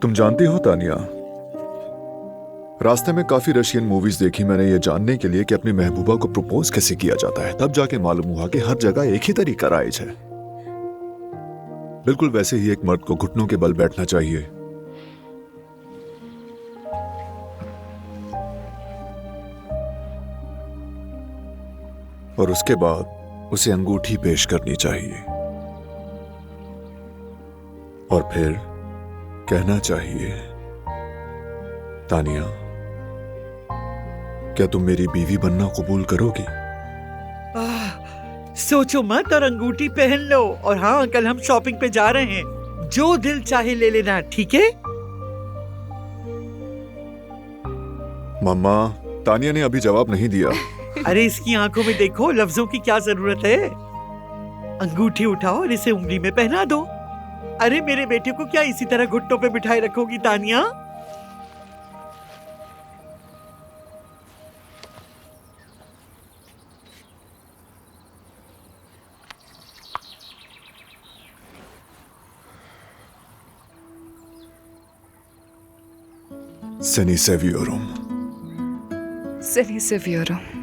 तुम जानती हो तानिया, रास्ते में काफी रशियन मूवीज देखी मैंने ये जानने के लिए कि अपनी महबूबा को प्रपोज कैसे किया जाता है। तब जाके मालूम हुआ कि हर जगह एक ही तरीका राइज है। बिल्कुल वैसे ही एक मर्द को घुटनों के बल बैठना चाहिए और उसके बाद उसे अंगूठी पेश करनी चाहिए और फिर कहना चाहिए, तानिया, क्या तुम मेरी बीवी बनना कबूल करोगी? सोचो मत और अंगूठी पहन लो। और हाँ, कल हम शॉपिंग पे जा रहे हैं, जो दिल चाहे ले लेना, ठीक है? मम्मा, तानिया ने अभी जवाब नहीं दिया। अरे इसकी आंखों में देखो, लफ्जों की क्या जरूरत है। अंगूठी उठाओ और इसे उंगली में पहना दो। अरे मेरे बेटे को क्या इसी तरह घुटनों पे बिठाए रखोगी Tania? Seni seviyorum. Seni seviyorum.